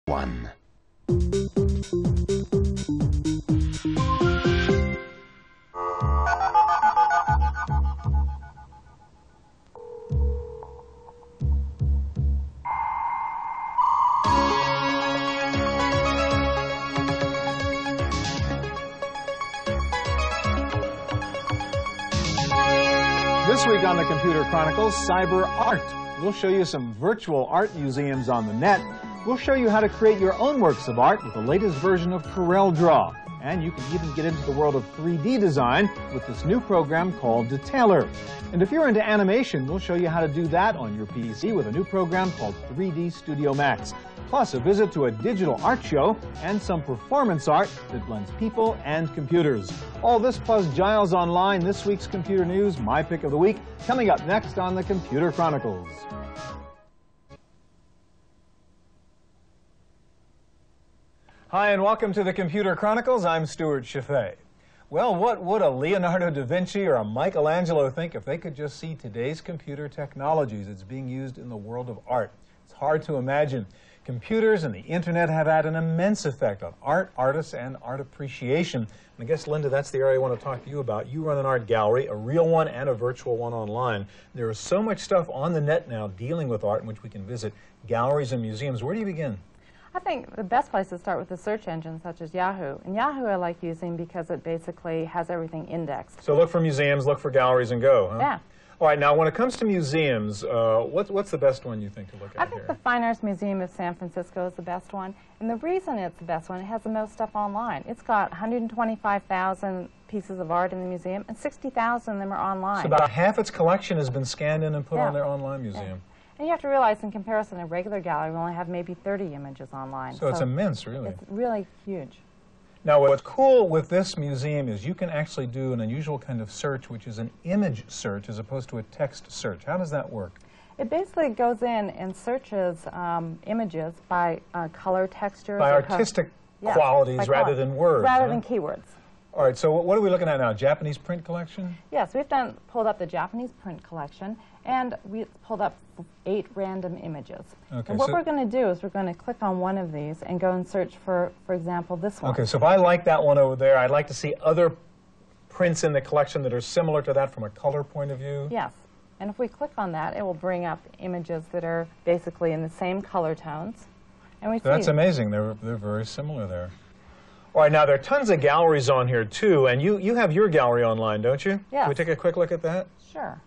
1. This week on the Computer Chronicles, Cyber Art. We'll show you some virtual art museums on the net. We'll show you how to create your own works of art with the latest version of CorelDRAW. And you can even get into the world of 3D design with this new program called Detailer. And if you're into animation, we'll show you how to do that on your PC with a new program called 3D Studio Max. Plus a visit to a digital art show and some performance art that blends people and computers. All this plus Giles Online, this week's computer news, my pick of the week, coming up next on the Computer Chronicles. Hi, and welcome to the Computer Chronicles. I'm Stuart Chaffee. Well, what would a Leonardo da Vinci or a Michelangelo think if they could just see today's computer technologies that's being used in the world of art? It's hard to imagine. Computers and the internet have had an immense effect on art, artists, and art appreciation. And I guess, Linda, that's the area I want to talk to you about. You run an art gallery, a real one and a virtual one online. There is so much stuff on the net now dealing with art in which we can visit galleries and museums. Where do you begin? I think the best place to start with the search engine such as Yahoo. And Yahoo I like using because it basically has everything indexed. So look for museums, look for galleries, and go, huh? Yeah. All right, now when it comes to museums, what's the best one you think to look at I think the Fine Arts Museum of San Francisco is the best one. And the reason it's the best one, it has the most stuff online. It's got 125,000 pieces of art in the museum, and 60,000 of them are online. So about half its collection has been scanned in and put Yeah. on their online museum. Yeah. And you have to realize, in comparison, a regular gallery will only have maybe 30 images online. So it's immense, really. It's really huge. Now, what's cool with this museum is you can actually do an unusual kind of search, which is an image search as opposed to a text search. How does that work? It basically goes in and searches images by color, textures. By artistic qualities rather than words. Rather than keywords. All right, so what are we looking at now? Japanese print collection? Yes, we've pulled up the Japanese print collection, and we pulled up 8 random images. Okay, and what we're going to do is we're going to click on one of these and go and search for example, this one. Okay, so if I like that one over there, I'd like to see other prints in the collection that are similar to that from a color point of view? Yes, and if we click on that, it will bring up images that are basically in the same color tones. And we see that's amazing. They're very similar there. All right, now there are tons of galleries on here, too, and you have your gallery online, don't you? Yes. Can we take a quick look at that? Sure.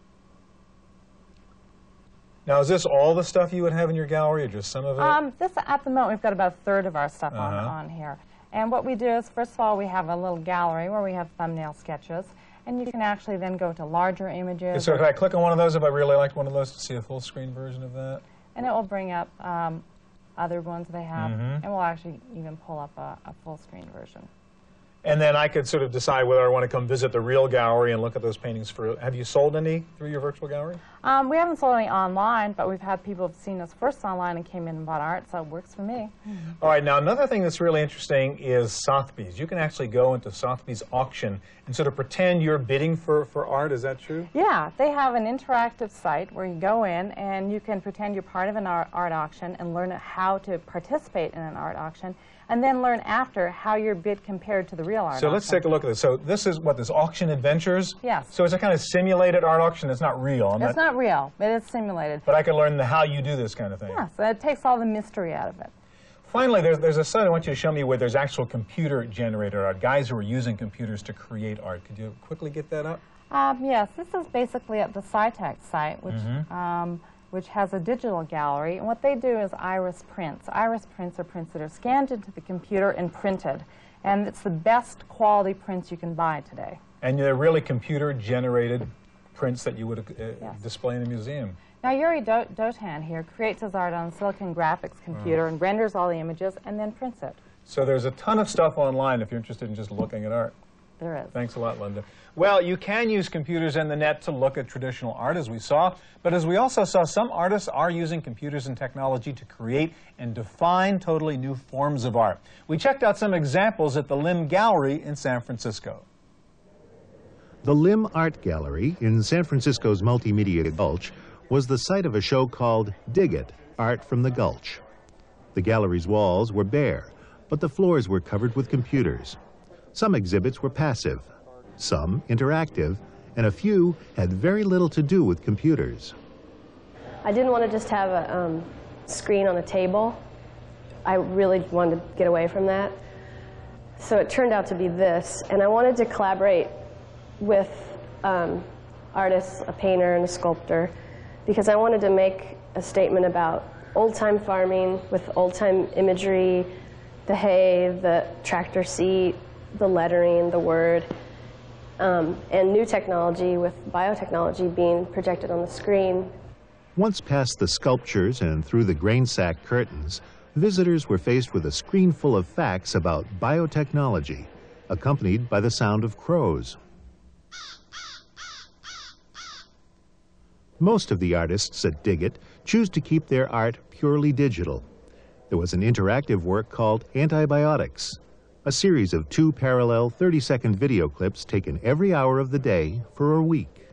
Now, is this all the stuff you would have in your gallery, or just some of it? At the moment, we've got about a third of our stuff on here. And what we do is, first of all, we have a little gallery where we have thumbnail sketches, and you can actually then go to larger images. Okay, so if I click on one of those, if I really liked one of those, to see a full-screen version of that? And it will bring up other ones they have, and we'll actually even pull up a full-screen version. And then I could sort of decide whether I want to come visit the real gallery and look at those paintings for... Have you sold any through your virtual gallery? We haven't sold any online, but we've had people who've seen us first online and came in and bought art, so it works for me. All right, now another thing that's really interesting is Sotheby's. You can actually go into Sotheby's auction and sort of pretend you're bidding for art. Is that true? Yeah, they have an interactive site where you go in and you can pretend you're part of an art auction and learn how to participate in an art auction, and then learn after how your bid compared to the real art auction. So let's take a look at this. So this is what, this Auction Adventures? Yes. So it's a kind of simulated art auction. It's not real. It's not real, but it's simulated. But I can learn how you do this kind of thing. Yes, it takes all the mystery out of it. Finally, there's a site I want you to show me where there's actual computer-generated art, guys who are using computers to create art. Could you quickly get that up? Yes, this is basically at the Scitex site, which has a digital gallery. And what they do is iris prints. Iris prints are prints that are scanned into the computer and printed. And it's the best quality prints you can buy today. And they're really computer-generated prints that you would display in a museum. Now, Yuri Dotan here creates his art on a Silicon Graphics computer and renders all the images and then prints it. So there's a ton of stuff online if you're interested in just looking at art. There is. Thanks a lot, Linda. Well, you can use computers and the net to look at traditional art, as we saw, but as we also saw, some artists are using computers and technology to create and define totally new forms of art. We checked out some examples at the Lim Gallery in San Francisco. The Lim Art Gallery in San Francisco's Multimedia Gulch was the site of a show called Dig It, Art from the Gulch. The gallery's walls were bare, but the floors were covered with computers. Some exhibits were passive, some interactive, and a few had very little to do with computers. I didn't want to just have a screen on a table. I really wanted to get away from that. So it turned out to be this, and I wanted to collaborate with artists, a painter and a sculptor, because I wanted to make a statement about old-time farming with old-time imagery, the hay, the tractor seat, the lettering, the word, and new technology with biotechnology being projected on the screen. Once past the sculptures and through the grain sack curtains, visitors were faced with a screen full of facts about biotechnology, accompanied by the sound of crows. Most of the artists at Diggit choose to keep their art purely digital. There was an interactive work called Antibiotics, a series of 2 parallel 30-second video clips taken every hour of the day for a week.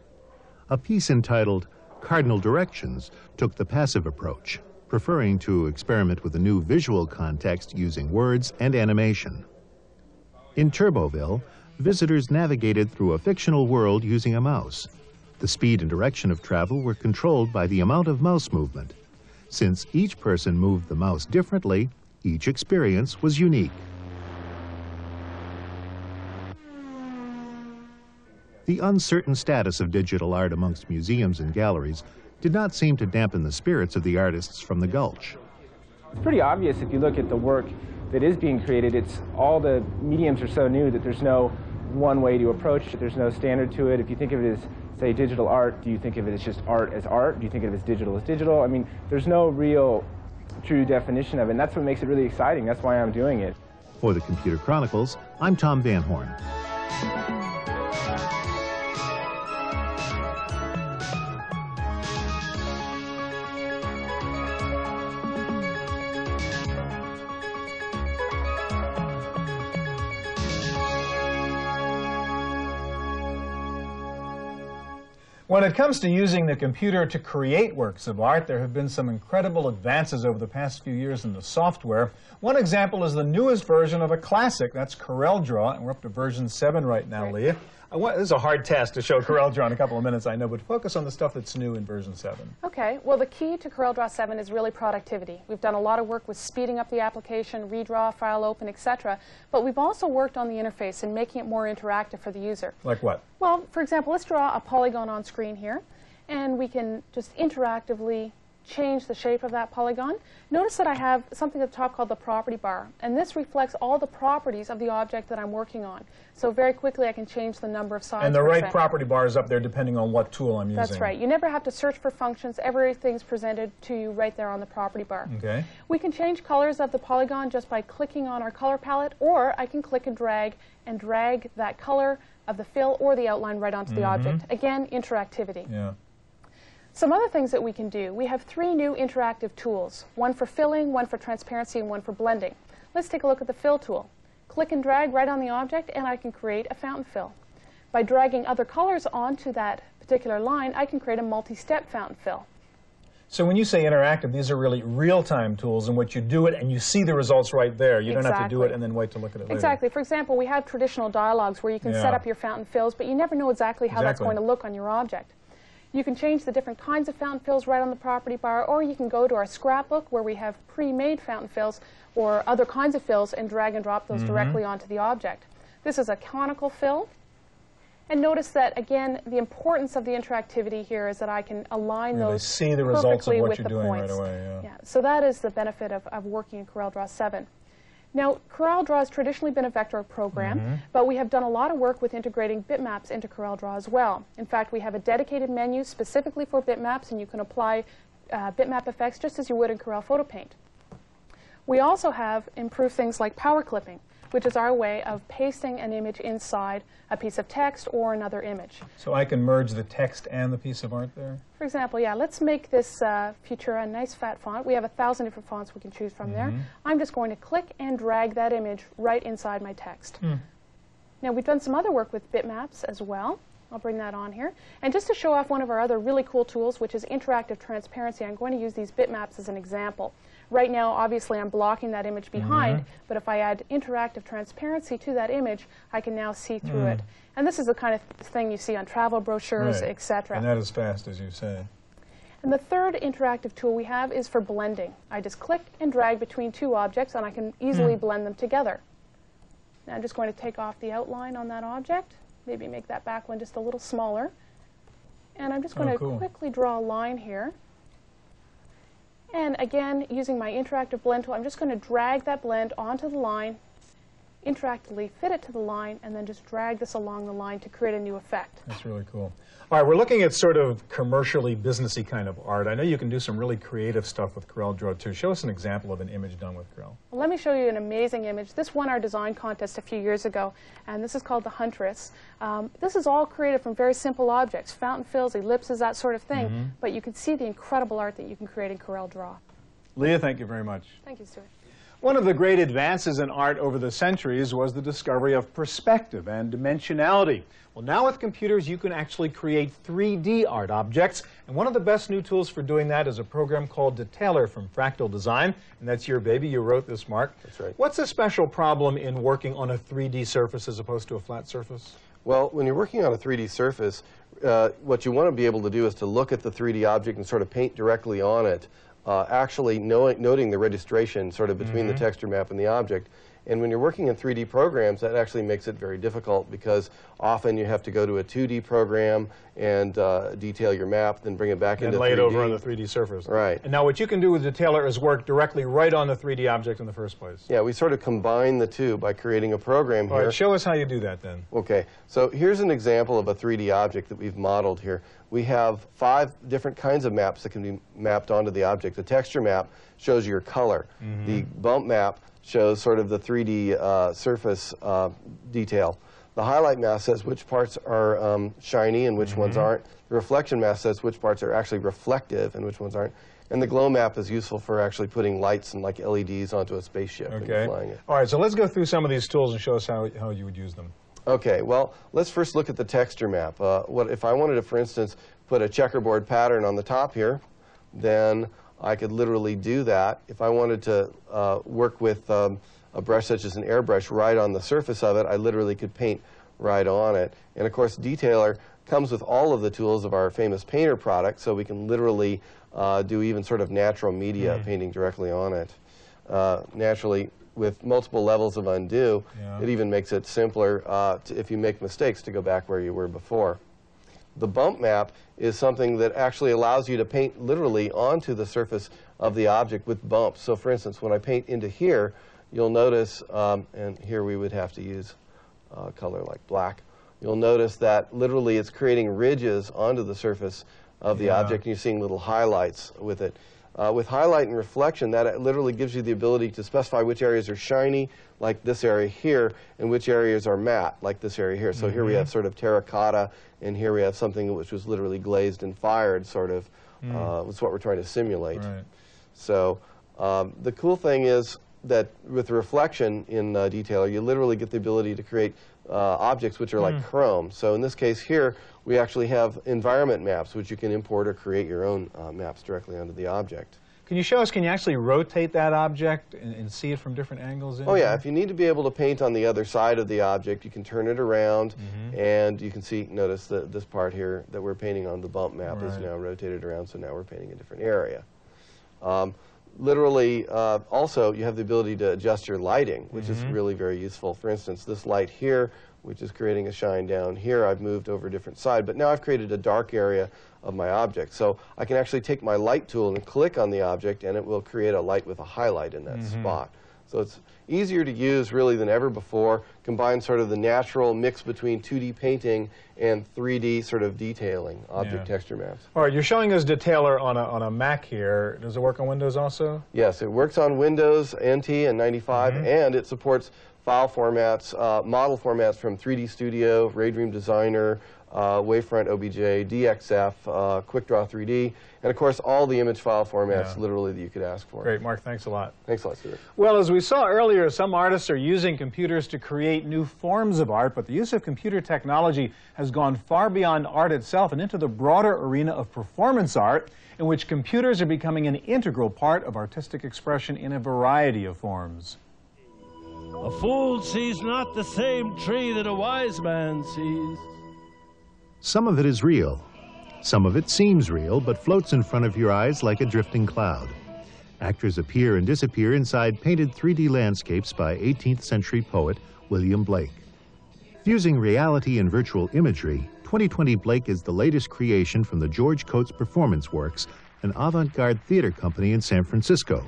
A piece entitled Cardinal Directions took the passive approach, preferring to experiment with a new visual context using words and animation. In Turboville, visitors navigated through a fictional world using a mouse. The speed and direction of travel were controlled by the amount of mouse movement. Since each person moved the mouse differently, each experience was unique. The uncertain status of digital art amongst museums and galleries did not seem to dampen the spirits of the artists from the Gulch. It's pretty obvious if you look at the work that is being created. It's all the mediums are so new that there's no one way to approach it. There's no standard to it. If you think of it as, say, digital art, do you think of it as just art as art? Do you think of it as digital? I mean, there's no real true definition of it, and that's what makes it really exciting. That's why I'm doing it. For the Computer Chronicles, I'm Tom Van Horn. When it comes to using the computer to create works of art, there have been some incredible advances over the past few years in the software. One example is the newest version of a classic, that's CorelDRAW, and we're up to version 7 right now, Leah. This is a hard task to show CorelDRAW in a couple of minutes, I know, but focus on the stuff that's new in version 7. Okay, well, the key to CorelDRAW 7 is really productivity. We've done a lot of work with speeding up the application, redraw, file open, etc. But we've also worked on the interface and making it more interactive for the user. Like what? Well, for example, let's draw a polygon on screen here, and we can just interactively change the shape of that polygon. Notice that I have something at the top called the property bar, and this reflects all the properties of the object that I'm working on. So very quickly I can change the number of sides. And the right property bar is up there depending on what tool I'm using. That's right. You never have to search for functions. Everything's presented to you right there on the property bar. Okay. We can change colors of the polygon just by clicking on our color palette, or I can click and drag that color of the fill or the outline right onto the object. Again, interactivity. Yeah. Some other things that we can do. We have 3 new interactive tools, one for filling, one for transparency, and one for blending. Let's take a look at the fill tool. Click and drag right on the object, and I can create a fountain fill. By dragging other colors onto that particular line, I can create a multi-step fountain fill. So when you say interactive, these are really real-time tools in which you do it and you see the results right there. You don't have to do it and then wait to look at it later. Exactly. For example, we have traditional dialogues where you can set up your fountain fills, but you never know exactly how that's going to look on your object. You can change the different kinds of fountain fills right on the property bar, or you can go to our scrapbook where we have pre-made fountain fills or other kinds of fills and drag and drop those directly onto the object. This is a conical fill. And notice that, again, the importance of the interactivity here is that I can align those see the results of what you're doing points. Right away. Yeah. So that is the benefit of working in CorelDRAW 7. Now, CorelDRAW has traditionally been a vector program, but we have done a lot of work with integrating bitmaps into CorelDRAW as well. In fact, we have a dedicated menu specifically for bitmaps, and you can apply bitmap effects just as you would in Corel Photo Paint. We also have improved things like power clipping, which is our way of pasting an image inside a piece of text or another image. So I can merge the text and the piece of art there? For example, yeah, let's make this Futura a nice fat font. We have 1,000 different fonts we can choose from there. I'm just going to click and drag that image right inside my text. Now, we've done some other work with bitmaps as well. I'll bring that on here. And just to show off one of our other really cool tools, which is interactive transparency, I'm going to use these bitmaps as an example. Right now, obviously, I'm blocking that image behind, but if I add interactive transparency to that image, I can now see through it. And this is the kind of thing you see on travel brochures, Right. etc. And that is fast, as you say. And the third interactive tool we have is for blending. I just click and drag between two objects, and I can easily blend them together. Now I'm just going to take off the outline on that object, maybe make that back one just a little smaller. And I'm just going to quickly draw a line here. And again, using my interactive blend tool, I'm just going to drag that blend onto the line, interactively fit it to the line, and then just drag this along the line to create a new effect. That's really cool. All right, we're looking at sort of commercially businessy kind of art. I know you can do some really creative stuff with CorelDRAW too. Show us an example of an image done with Corel. Well, let me show you an amazing image. This won our design contest a few years ago, and this is called the Huntress. This is all created from very simple objects, fountain fills, ellipses, that sort of thing, but you can see the incredible art that you can create in CorelDRAW. Leah, thank you very much. Thank you, Stuart. One of the great advances in art over the centuries was the discovery of perspective and dimensionality. Well, now with computers, you can actually create 3D art objects, and one of the best new tools for doing that is a program called Detailer from Fractal Design, and that's your baby. You wrote this, Mark. That's right. What's the special problem in working on a 3D surface as opposed to a flat surface? Well, when you're working on a 3D surface, what you want to be able to do is to look at the 3D object and sort of paint directly on it, actually noting the registration sort of between the texture map and the object. And when you're working in 3D programs, that actually makes it very difficult because often you have to go to a 2D program and detail your map, then bring it back into 3D. And lay it over on the 3D surface. Right. And now what you can do with Detailer is work directly right on the 3D object in the first place. Yeah, we sort of combine the two by creating a program here. All right, show us how you do that then. Okay, so here's an example of a 3D object that we've modeled here. We have 5 different kinds of maps that can be mapped onto the object. The texture map shows your color. The bump map shows sort of the 3D surface detail. The highlight mask says which parts are shiny and which ones aren't. The reflection mask says which parts are actually reflective and which ones aren't. And the glow map is useful for actually putting lights and like LEDs onto a spaceship and flying it. All right, so let's go through some of these tools and show us how you would use them. Okay, well, let's first look at the texture map. What if I wanted to, for instance, put a checkerboard pattern on the top here, then I could literally do that. If I wanted to work with a brush such as an airbrush right on the surface of it, I literally could paint right on it. And of course, Detailer comes with all of the tools of our famous Painter product, so we can literally do even sort of natural media painting directly on it. Naturally, with multiple levels of undo, it even makes it simpler if you make mistakes to go back where you were before. The bump map is something that actually allows you to paint literally onto the surface of the object with bumps. So for instance, when I paint into here, you'll notice, and here we would have to use a color like black, you'll notice that literally it's creating ridges onto the surface of the object, and you're seeing little highlights with it. With highlight and reflection, that literally gives you the ability to specify which areas are shiny, like this area here, and which areas are matte, like this area here. So here we have sort of terracotta, and here we have something which was literally glazed and fired, sort of. That's what we're trying to simulate. Right. So the cool thing is that with reflection in Detailer, you literally get the ability to create objects which are like chrome. So in this case here, we actually have environment maps, which you can import or create your own maps directly onto the object. Can you show us, can you actually rotate that object and see it from different angles? Oh yeah, if you need to be able to paint on the other side of the object, you can turn it around and you can see, notice that this part here that we're painting on the bump map is now rotated around, so now we're painting a different area. Literally, also, you have the ability to adjust your lighting, which is really very useful. For instance, this light here, which is creating a shine down here, I've moved over a different side, but now I've created a dark area of my object. So I can actually take my light tool and click on the object, and it will create a light with a highlight in that spot. So it's easier to use really than ever before, combine sort of the natural mix between 2D painting and 3D sort of detailing, object texture maps. All right, you're showing us Detailer on a Mac here. Does it work on Windows also? Yes, it works on Windows, NT, and 95, and it supports file formats, model formats from 3D Studio, Ray Dream Designer, Wavefront OBJ, DXF, QuickDraw 3D, and of course all the image file formats literally that you could ask for. Great, Mark, thanks a lot. Thanks a lot, Stuart. Well, as we saw earlier, some artists are using computers to create new forms of art, but the use of computer technology has gone far beyond art itself and into the broader arena of performance art, in which computers are becoming an integral part of artistic expression in a variety of forms. A fool sees not the same tree that a wise man sees. Some of it is real. Some of it seems real, but floats in front of your eyes like a drifting cloud. Actors appear and disappear inside painted 3D landscapes by 18th century poet William Blake. Fusing reality and virtual imagery, 2020 Blake is the latest creation from the George Coates Performance Works, an avant-garde theater company in San Francisco.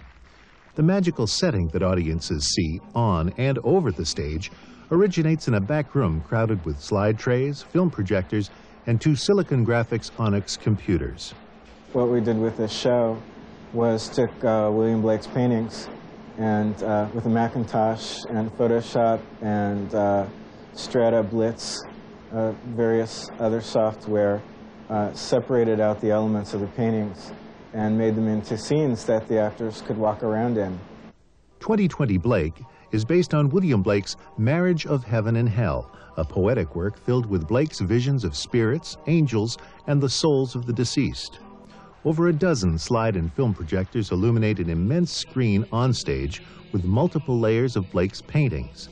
The magical setting that audiences see on and over the stage originates in a back room crowded with slide trays, film projectors, and 2 Silicon Graphics Onyx computers. What we did with this show was took William Blake's paintings and with a Macintosh and Photoshop and Strata Blitz, various other software, separated out the elements of the paintings and made them into scenes that the actors could walk around in. 2020 Blake is based on William Blake's Marriage of Heaven and Hell, a poetic work filled with Blake's visions of spirits, angels, and the souls of the deceased. Over a dozen slide and film projectors illuminate an immense screen on stage with multiple layers of Blake's paintings.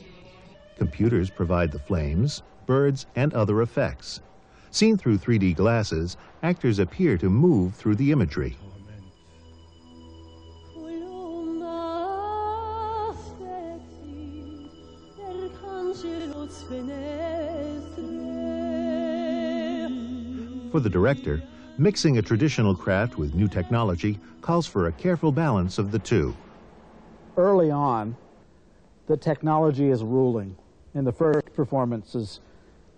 Computers provide the flames, birds, and other effects. Seen through 3D glasses, actors appear to move through the imagery. For the director, mixing a traditional craft with new technology calls for a careful balance of the two. Early on, the technology is ruling. In the first performances,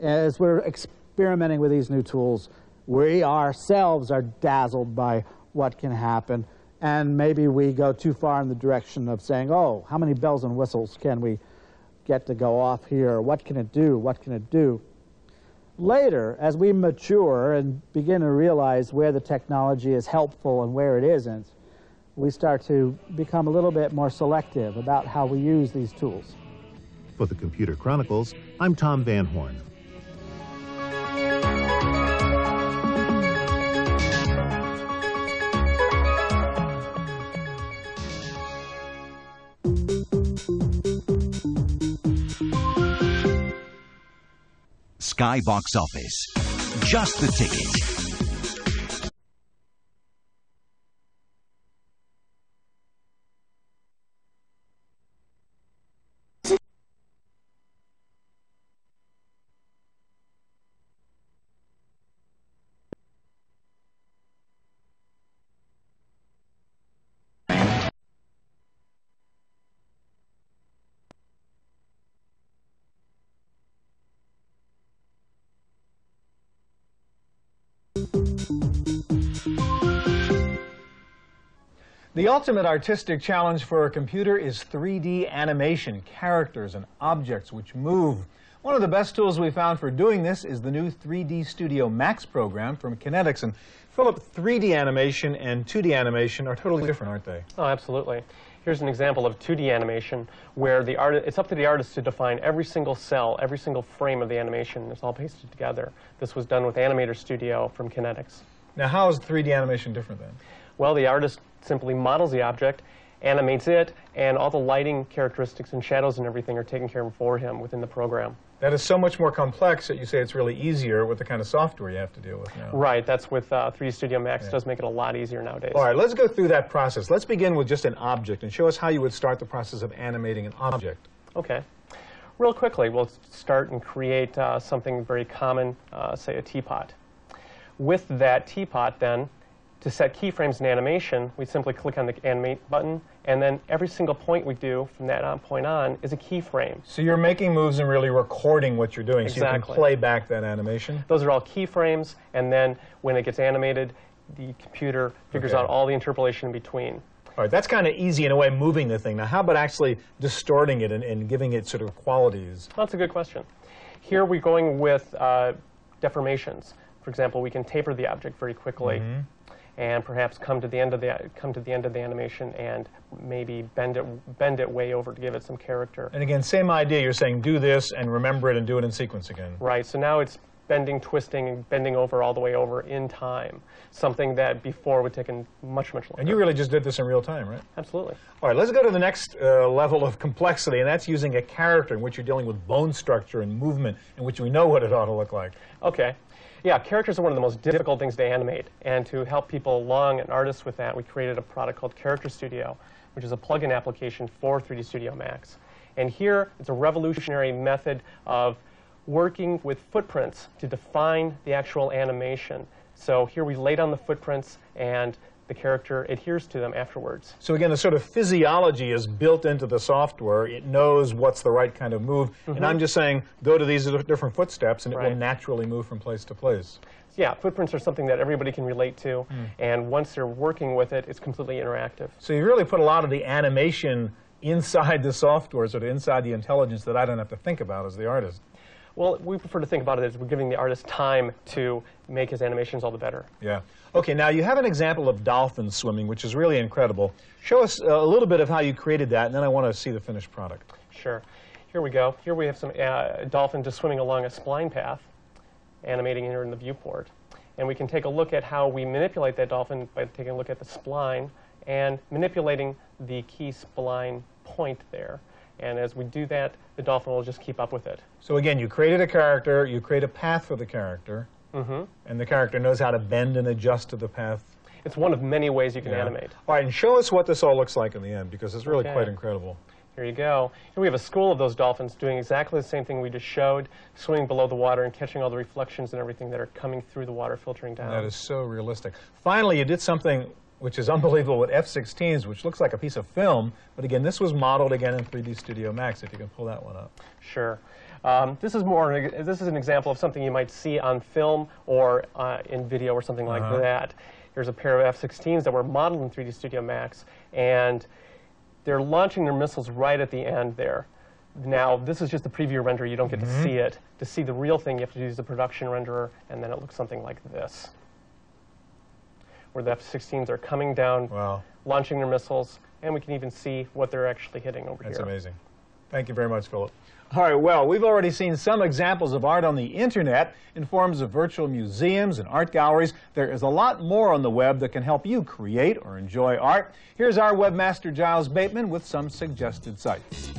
as we're experimenting with these new tools, we ourselves are dazzled by what can happen, and maybe we go too far in the direction of saying, oh, how many bells and whistles can we get to go off here? What can it do? What can it do? Later, as we mature and begin to realize where the technology is helpful and where it isn't, we start to become a little bit more selective about how we use these tools. For the Computer Chronicles, I'm Tom Van Horn. Sky Box Office. Just the ticket. The ultimate artistic challenge for a computer is 3D animation, characters and objects which move. One of the best tools we found for doing this is the new 3D Studio Max program from Kinetics. And Philip, 3D animation and 2D animation are totally different, aren't they? Oh, absolutely. Here's an example of 2D animation where it's up to the artist to define every single cell, every single frame of the animation. It's all pasted together. This was done with Animator Studio from Kinetics. Now, how is 3D animation different then? Well, the artist simply models the object, animates it, and all the lighting characteristics and shadows and everything are taken care of for him within the program. That is so much more complex that you say it's really easier with the kind of software you have to deal with now. Right, that's with 3D Studio Max. Yeah. It does make it a lot easier nowadays. All right, let's go through that process. Let's begin with just an object and show us how you would start the process of animating an object. Okay. Real quickly, we'll start and create something very common, say a teapot. With that teapot then, to set keyframes in animation, we simply click on the Animate button, and then every single point we do from that point on is a keyframe. So you're making moves and really recording what you're doing, exactly. So you can play back that animation? Those are all keyframes, and then when it gets animated, the computer figures out all the interpolation in between. All right, that's kind of easy in a way, moving the thing. Now, how about actually distorting it and giving it sort of qualities? That's a good question. Here we're going with deformations. For example, we can taper the object very quickly and perhaps come to the end of the animation and maybe bend it way over to give it some character. And again, same idea. You're saying do this and remember it and do it in sequence again. Right. So now it's bending, twisting, and bending over all the way over in time. Something that before would take much, much longer. And you really just did this in real time, right? Absolutely. All right, let's go to the next level of complexity, and that's using a character in which you're dealing with bone structure and movement, in which we know what it ought to look like. Okay. Yeah, characters are one of the most difficult things to animate. And to help people along and artists with that, we created a product called Character Studio, which is a plug-in application for 3D Studio Max. And here, it's a revolutionary method of working with footprints to define the actual animation. So here we lay down the footprints and the character adheres to them afterwards. So again, the sort of physiology is built into the software. It knows what's the right kind of move. And I'm just saying, go to these different footsteps and it will naturally move from place to place. Yeah, footprints are something that everybody can relate to. And once they're working with it, it's completely interactive. So you really put a lot of the animation inside the software, sort of inside the intelligence that I don't have to think about as the artist. Well, we prefer to think about it as we're giving the artist time to make his animations all the better. Yeah. Okay, now you have an example of dolphin swimming, which is really incredible. Show us a little bit of how you created that, and then I want to see the finished product. Sure. Here we go. Here we have some dolphin just swimming along a spline path, animating here in the viewport. And we can take a look at how we manipulate that dolphin by taking a look at the spline and manipulating the key spline point there. And as we do that, the dolphin will just keep up with it. So again, you created a character, you create a path for the character, and the character knows how to bend and adjust to the path. It's one of many ways you can animate. All right, and show us what this all looks like in the end, because it's really quite incredible. Here you go. Here we have a school of those dolphins doing exactly the same thing we just showed, swimming below the water and catching all the reflections and everything that are coming through the water, filtering down. That is so realistic. Finally, you did something which is unbelievable with F-16s, which looks like a piece of film. But again, this was modeled again in 3D Studio Max, if you can pull that one up. Sure. This is an example of something you might see on film or in video or something like that. Here's a pair of F-16s that were modeled in 3D Studio Max, and they're launching their missiles right at the end there. Now, this is just the preview render. You don't get to see it. To see the real thing, you have to use the production renderer, and then it looks something like this, where the F-16s are coming down, launching their missiles, and we can even see what they're actually hitting over here. That's amazing. Thank you very much, Philip. All right, well, we've already seen some examples of art on the internet in forms of virtual museums and art galleries. There is a lot more on the web that can help you create or enjoy art. Here's our webmaster, Giles Bateman, with some suggested sites.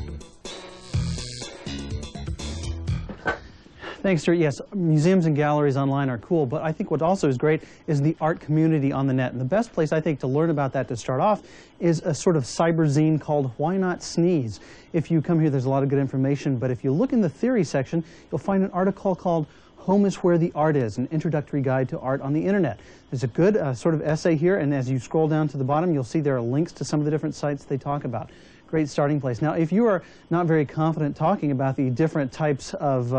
Thanks, Stuart. Yes, museums and galleries online are cool, but I think what also is great is the art community on the net. And the best place, I think, to learn about that to start off is a sort of cyberzine called Why Not Sneeze. If you come here, there's a lot of good information, but if you look in the theory section, you'll find an article called Home is Where the Art Is, an introductory guide to art on the internet. There's a good sort of essay here, and as you scroll down to the bottom, you'll see there are links to some of the different sites they talk about. Great starting place. Now, if you are not very confident talking about the different types of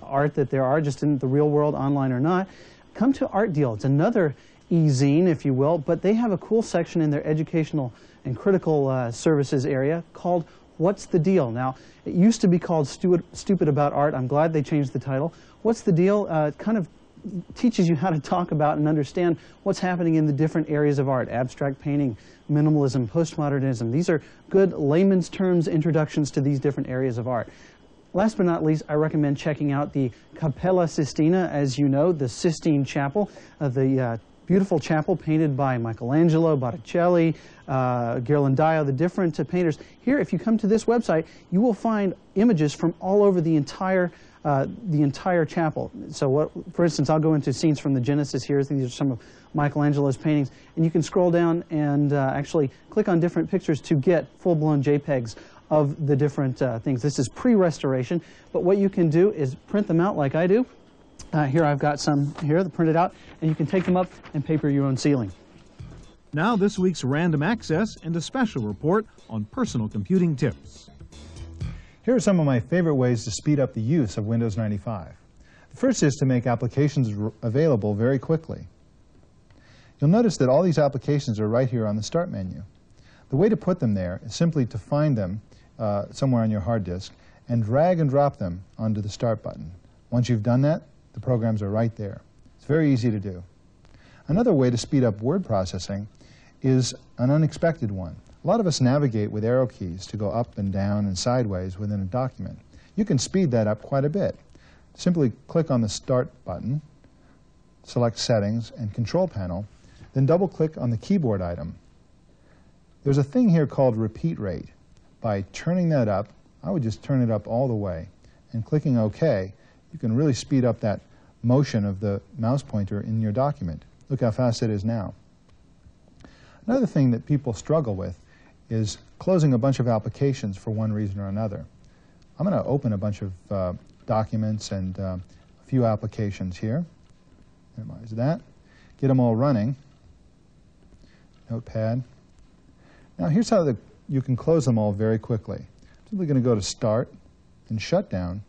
art that there are, just in the real world, online or not, come to Art Deal. It's another e-zine, if you will, but they have a cool section in their educational and critical services area called What's the Deal? Now, it used to be called Stupid About Art. I'm glad they changed the title. What's the Deal? It kind of teaches you how to talk about and understand what's happening in the different areas of art: abstract painting, minimalism, postmodernism. These are good layman's terms introductions to these different areas of art. Last but not least, I recommend checking out the Cappella Sistina, as you know, the Sistine Chapel, the beautiful chapel painted by Michelangelo, Botticelli, Ghirlandaio, the different painters. Here, if you come to this website, you will find images from all over the entire chapel. So for instance, I'll go into scenes from the Genesis here. These are some of Michelangelo's paintings. And you can scroll down and actually click on different pictures to get full-blown JPEGs of the different things. This is pre-restoration, but what you can do is print them out like I do. Here I've got some here printed out, and you can take them up and paper your own ceiling. Now this week's Random Access and a special report on personal computing tips. Here are some of my favorite ways to speed up the use of Windows 95. The first is to make applications available very quickly. You'll notice that all these applications are right here on the Start menu. The way to put them there is simply to find them somewhere on your hard disk and drag and drop them onto the Start button. Once you've done that, The programs are right there. It's very easy to do. Another way to speed up word processing is an unexpected one. A lot of us navigate with arrow keys to go up and down and sideways within a document. You can speed that up quite a bit. Simply click on the Start button, select Settings and Control Panel, then double-click on the keyboard item. There's a thing here called repeat rate. By turning that up, I would just turn it up all the way, and clicking OK, you can really speed up that motion of the mouse pointer in your document. Look how fast it is now. Another thing that people struggle with is closing a bunch of applications for one reason or another. I'm going to open a bunch of documents and a few applications here. Minimize that. Get them all running. Notepad. Now here's how you can close them all very quickly. I'm simply going to go to Start and Shutdown,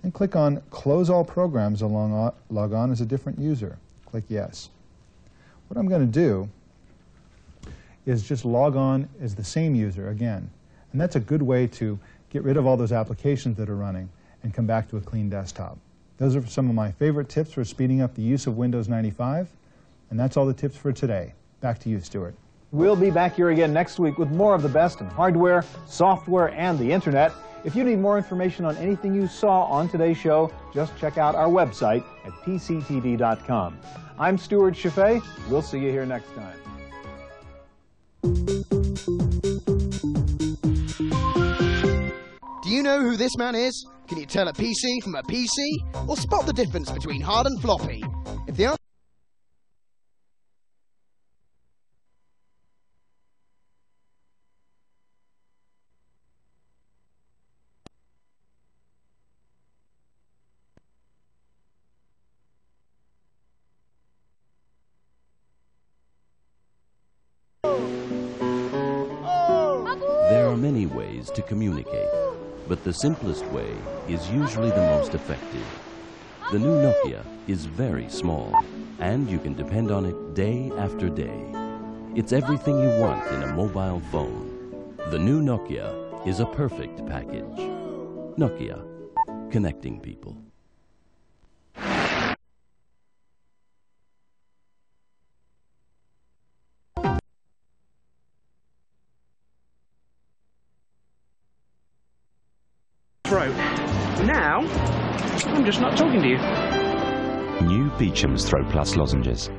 and click on Close All Programs log on as a different user. Click Yes. What I'm going to do is just log on as the same user again. And that's a good way to get rid of all those applications that are running and come back to a clean desktop. Those are some of my favorite tips for speeding up the use of Windows 95. And that's all the tips for today. Back to you, Stuart. We'll be back here again next week with more of the best in hardware, software, and the Internet. If you need more information on anything you saw on today's show, just check out our website at pctv.com. I'm Stuart Chaffee. We'll see you here next time. Do you know who this man is? Can you tell a PC from a PC? Or spot the difference between hard and floppy? If the answer There are many ways to communicate, but the simplest way is usually the most effective. The new Nokia is very small, and you can depend on it day after day. It's everything you want in a mobile phone. The new Nokia is a perfect package. Nokia, connecting people. Throat. Now, I'm just not talking to you. New Beecham's Throat Plus lozenges.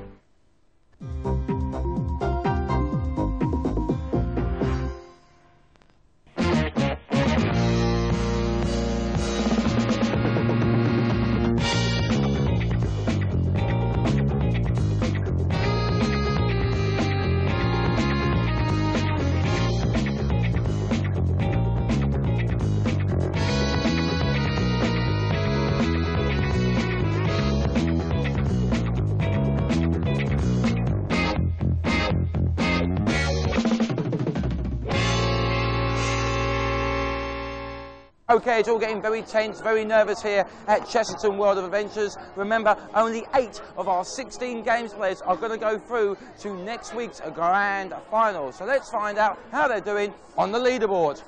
Okay, it's all getting very tense, very nervous here at Chesterton World of Adventures. Remember, only 8 of our 16 games players are going to go through to next week's grand final. So let's find out how they're doing on the leaderboard.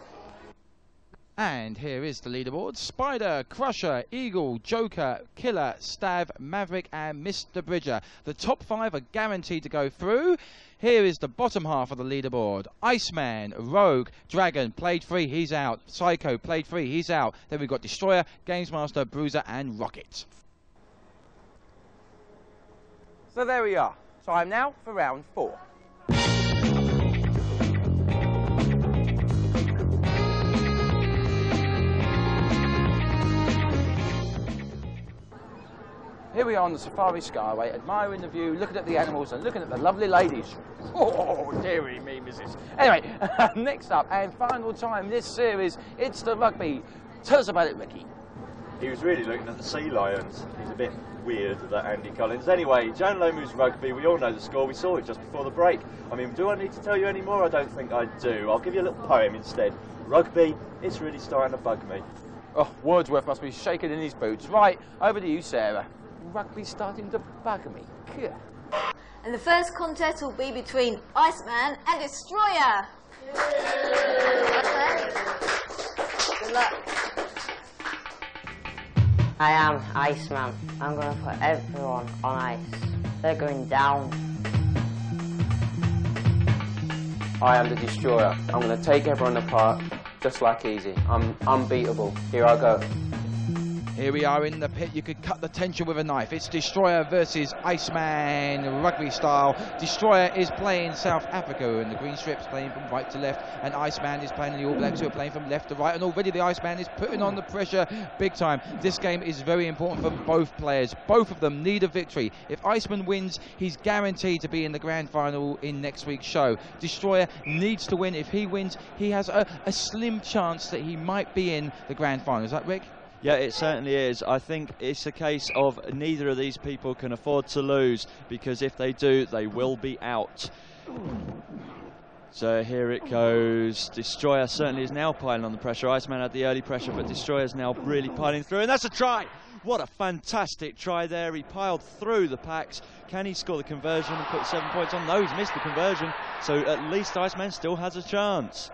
And here is the leaderboard. Spider, Crusher, Eagle, Joker, Killer, Stav, Maverick and Mr. Bridger. The top 5 are guaranteed to go through. Here is the bottom half of the leaderboard. Iceman, Rogue, Dragon, played 3, he's out. Psycho, played 3, he's out. Then we've got Destroyer, Gamesmaster, Bruiser and Rocket. So there we are. Time now for round 4. Here we are on the Safari Skyway, admiring the view, looking at the animals and looking at the lovely ladies. Oh, dearie me, missus. Anyway, next up and final time in this series, it's the rugby. Tell us about it, Ricky. He was really looking at the sea lions. He's a bit weird, that Andy Collins. Anyway, Jan Lomu's rugby, we all know the score. We saw it just before the break. I mean, do I need to tell you any more? I don't think I do. I'll give you a little poem instead. Rugby, it's really starting to bug me. Oh, Wordsworth must be shaking in his boots. Right, over to you, Sarah. Rugby starting to bug me. And the first contest will be between Iceman and Destroyer. Okay. Good luck. I am Iceman. I'm going to put everyone on ice. They're going down. I am the Destroyer. I'm going to take everyone apart, just like Easy. I'm unbeatable. Here I go. Here we are in the pit. You could cut the tension with a knife. It's Destroyer versus Iceman, rugby style. Destroyer is playing South Africa, and the green strip's playing from right to left, and Iceman is playing the All Blacks, who are playing from left to right, and already the Iceman is putting on the pressure big time. This game is very important for both players. Both of them need a victory. If Iceman wins, he's guaranteed to be in the grand final in next week's show. Destroyer needs to win. If he wins, he has a slim chance that he might be in the grand final. Is that Rick? Yeah, it certainly is. I think it's a case of neither of these people can afford to lose, because if they do, they will be out. So here it goes. Destroyer certainly is now piling on the pressure. Iceman had the early pressure, but Destroyer's now really piling through, and that's a try! What a fantastic try there. He piled through the packs. Can he score the conversion and put 7 points on? No, he's missed the conversion, so at least Iceman still has a chance.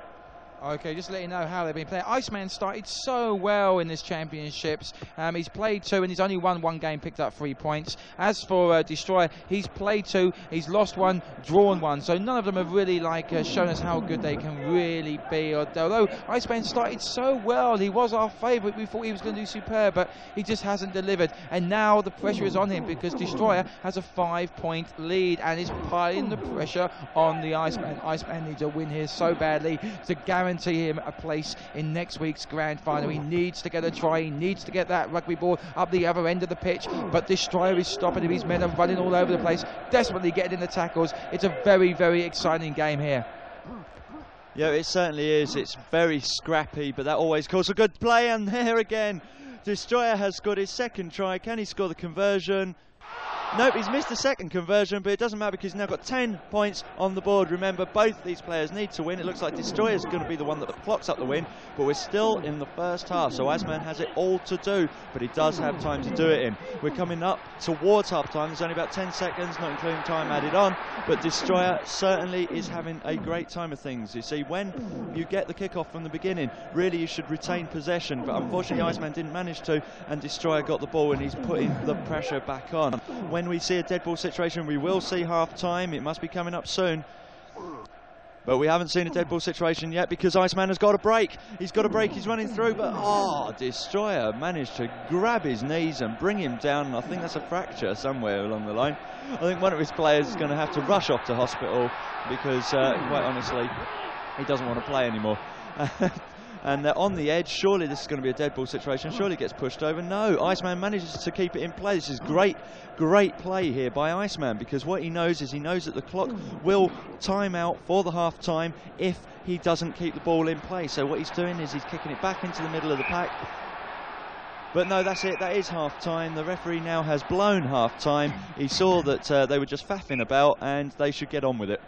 Okay, just to let you know how they've been playing. Iceman started so well in this championships. He's played 2 and he's only won 1 game, picked up 3 points. As for Destroyer, he's played 2, he's lost 1, drawn 1. So none of them have really shown us how good they can really be. Although Iceman started so well, he was our favourite. We thought he was going to do superb, but he just hasn't delivered. And now the pressure is on him, because Destroyer has a 5-point lead and is piling the pressure on the Iceman. Iceman needs a win here so badly to guarantee him a place in next week's grand final. He needs to get a try, he needs to get that rugby ball up the other end of the pitch, but Destroyer is stopping him. His men are running all over the place, desperately getting in the tackles. It's a very, very exciting game here. Yeah, it certainly is. It's very scrappy, but that always calls for good play, and there again, Destroyer has got his second try. Can he score the conversion? Nope, he's missed the second conversion, but it doesn't matter because he's now got 10 points on the board. Remember, both these players need to win. It looks like Destroyer's going to be the one that clocks up the win, but we're still in the first half, so Iceman has it all to do, but he does have time to do it in. We're coming up towards half-time. There's only about 10 seconds, not including time added on, but Destroyer certainly is having a great time of things. You see, when you get the kick-off from the beginning, really you should retain possession, but unfortunately Iceman didn't manage to, and Destroyer got the ball, and he's putting the pressure back on. When we see a dead ball situation, we will see half-time. It must be coming up soon. But we haven't seen a dead ball situation yet, because Iceman has got a break. He's got a break, he's running through, but Destroyer managed to grab his knees and bring him down, and I think that's a fracture somewhere along the line. I think one of his players is going to have to rush off to hospital, because quite honestly, he doesn't want to play anymore. And they're on the edge. Surely this is going to be a dead ball situation. Surely it gets pushed over. No, Iceman manages to keep it in play. This is great play here by Iceman, because what he knows is he knows that the clock will time out for the half time if he doesn't keep the ball in play. So what he's doing is he's kicking it back into the middle of the pack. But no, that's it. That is half time. The referee now has blown half time. He saw that they were just faffing about, and they should get on with it.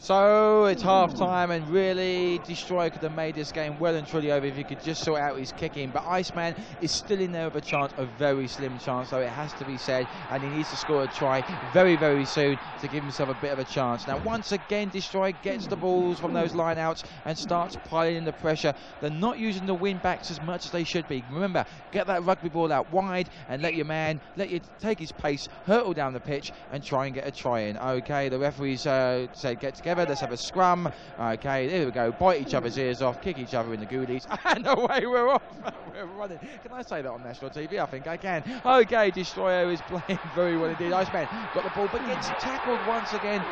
So it's half time, and really Destroyer could have made this game well and truly over if he could just sort out his kicking, but Iceman is still in there with a chance, a very slim chance, so it has to be said, and he needs to score a try very, very soon to give himself a bit of a chance. Now once again Destroyer gets the balls from those line outs and starts piling in the pressure. They're not using the wing backs as much as they should be. Remember, get that rugby ball out wide and let you take his pace, hurtle down the pitch and try and get a try in. Okay, the referees say get together, let's have a scrum. Okay, there we go, bite each other's ears off, kick each other in the goodies, and away we're off. We're running. Can I say that on national TV? I think I can. Okay, Destroyer is playing very well indeed. Iceman got the ball but gets tackled once again.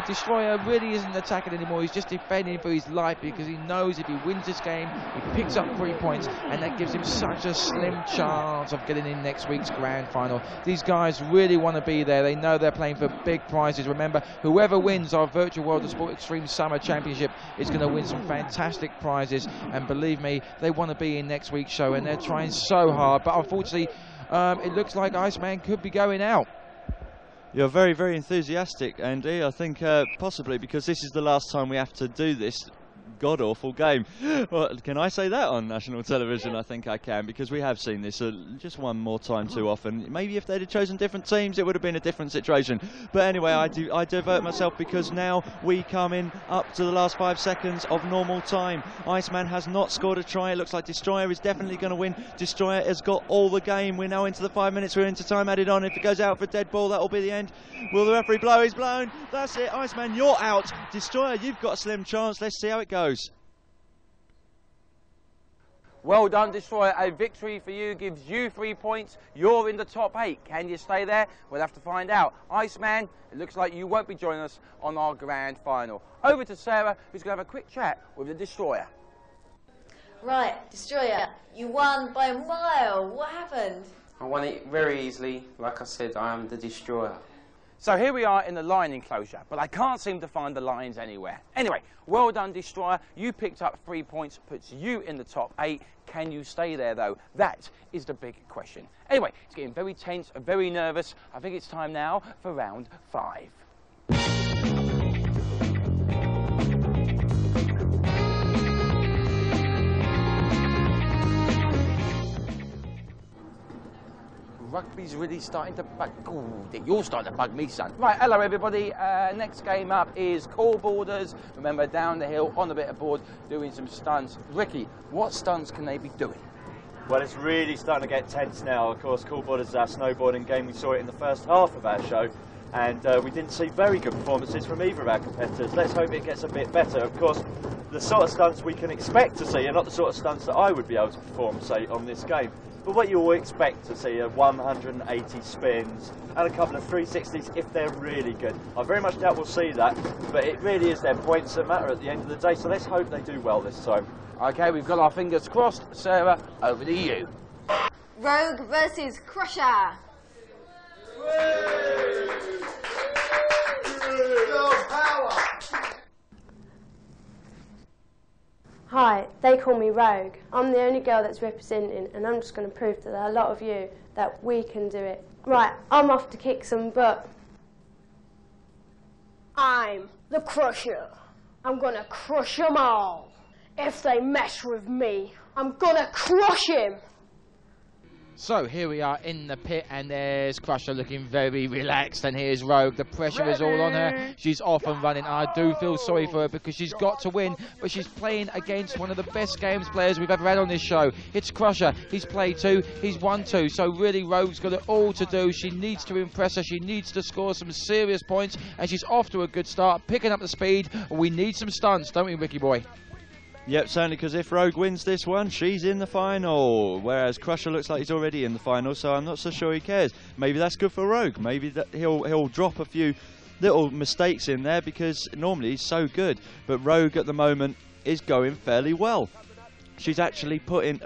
Destroyer really isn't attacking anymore, he's just defending for his life, because he knows if he wins this game he picks up 3 points, and that gives him such a slim chance of getting in next week's grand final. These guys really want to be there. They know they're playing for big prizes. Remember, whoever wins our Virtual World of Sport Extreme Summer Championship is going to win some fantastic prizes, and believe me, they want to be in next week's show, and they're trying so hard, but unfortunately it looks like Iceman could be going out. You're very, very enthusiastic, Andy. I think possibly because this is the last time we have to do this god-awful game. Well, can I say that on national television? I think I can, because we have seen this just one more time too often. Maybe if they'd have chosen different teams, it would have been a different situation. But anyway, I divert myself, because now we come in up to the last 5 seconds of normal time. Iceman has not scored a try. It looks like Destroyer is definitely going to win. Destroyer has got all the game. We're now into the 5 minutes. We're into time added on. If it goes out for dead ball, that will be the end. Will the referee blow? He's blown. That's it. Iceman, you're out. Destroyer, you've got a slim chance. Let's see how it goes. Well done, Destroyer. A victory for you gives you 3 points. You're in the top 8. Can you stay there? We'll have to find out. Iceman, it looks like you won't be joining us on our grand final. Over to Sarah, who's going to have a quick chat with the Destroyer. Right, Destroyer, you won by a mile. What happened? I won it very easily. Like I said, I am the Destroyer. So here we are in the lion enclosure, but I can't seem to find the lions anywhere. Anyway, well done, Destroyer. You picked up 3 points, puts you in the top 8. Can you stay there, though? That is the big question. Anyway, it's getting very tense and very nervous. I think it's time now for round 5. Rugby's really starting to bug. Ooh, you're starting to bug me, son. Right, hello everybody. Next game up is Cool Borders. Remember, down the hill on a bit of board, doing some stunts. Ricky, what stunts can they be doing? Well, it's really starting to get tense now. Of course, Cool Borders is our snowboarding game. We saw it in the first half of our show, and we didn't see very good performances from either of our competitors. Let's hope it gets a bit better. Of course, the sort of stunts we can expect to see are not the sort of stunts that I would be able to perform, say, on this game. But what you will expect to see are 180 spins and a couple of 360s if they're really good. I very much doubt we'll see that, but it really is their points that matter at the end of the day, so let's hope they do well this time. Okay, we've got our fingers crossed. Sarah, over to you. Rogue versus Crusher. Hi, they call me Rogue. I'm the only girl that's representing, and I'm just going to prove to a lot of you that we can do it. Right, I'm off to kick some butt. I'm the Crusher. I'm going to crush them all. If they mess with me, I'm going to crush him. So here we are in the pit, and there's Crusher looking very relaxed, and here's Rogue. The pressure is all on her. She's off and running. I do feel sorry for her because she's got to win, but she's playing against one of the best games players we've ever had on this show. It's Crusher. He's played 2, he's won 2, so really Rogue's got it all to do. She needs to impress her. She needs to score some serious points, and she's off to a good start, picking up the speed. We need some stunts, don't we, Ricky boy? Yep, certainly, because if Rogue wins this one, she's in the final. Whereas Crusher looks like he's already in the final, so I'm not so sure he cares. Maybe that's good for Rogue. Maybe that he'll drop a few little mistakes in there, because normally he's so good. But Rogue at the moment is going fairly well. She's actually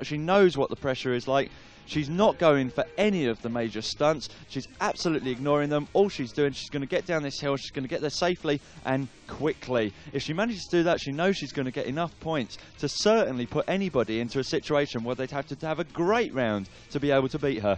she knows what the pressure is like. She's not going for any of the major stunts. She's absolutely ignoring them. All she's doing, she's going to get down this hill. She's going to get there safely and quickly. If she manages to do that, she knows she's going to get enough points to certainly put anybody into a situation where they'd have to have a great round to be able to beat her.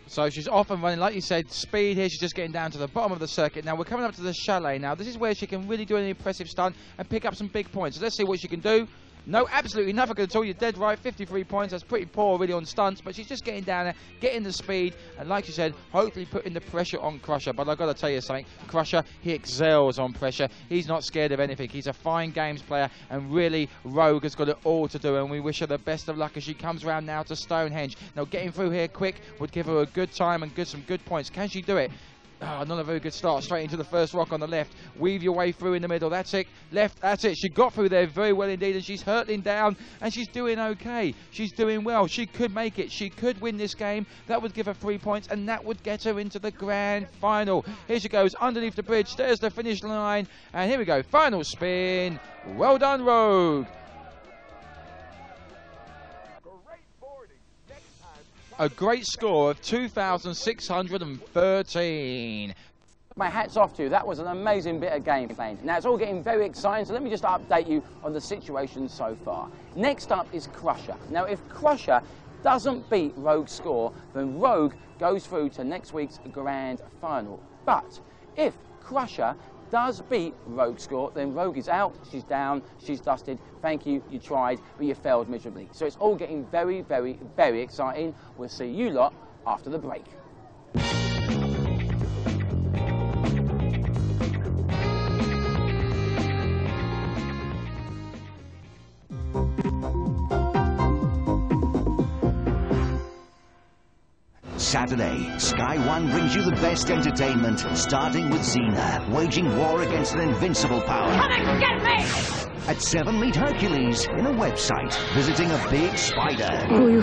So she's off and running, like you said, speed here. She's just getting down to the bottom of the circuit. Now we're coming up to the chalet now. This is where she can really do an impressive stunt and pick up some big points. So let's see what she can do. No, absolutely nothing at all. You're dead right. 53 points. That's pretty poor, really, on stunts. But she's just getting down there, getting the speed, and like you said, hopefully putting the pressure on Crusher. But I've got to tell you something. Crusher, he excels on pressure. He's not scared of anything. He's a fine games player, and really, Rogue has got it all to do. And we wish her the best of luck as she comes round now to Stonehenge. Now, getting through here quick would give her a good time and some good points. Can she do it? Oh, not a very good start. Straight into the first rock on the left. Weave your way through in the middle. That's it. Left. That's it. She got through there very well indeed, and she's hurtling down, and she's doing okay. She's doing well. She could make it. She could win this game. That would give her 3 points, and that would get her into the grand final. Here she goes underneath the bridge. There's the finish line, and here we go. Final spin. Well done, Rogue. A great score of 2,613. My hat's off to you. That was an amazing bit of game playing. Now, it's all getting very exciting, so let me just update you on the situation so far. Next up is Crusher. Now, if Crusher doesn't beat Rogue's score, then Rogue goes through to next week's grand final. But if Crusher does beat Rogue's score, then Rogue is out, she's down, she's dusted. Thank you, you tried, but you failed miserably. So it's all getting very, very, very exciting. We'll see you lot after the break. Saturday, Sky One brings you the best entertainment, starting with Xena, waging war against an invincible power. Come and get me! At 7, meet Hercules in a website, visiting a big spider. Oh, you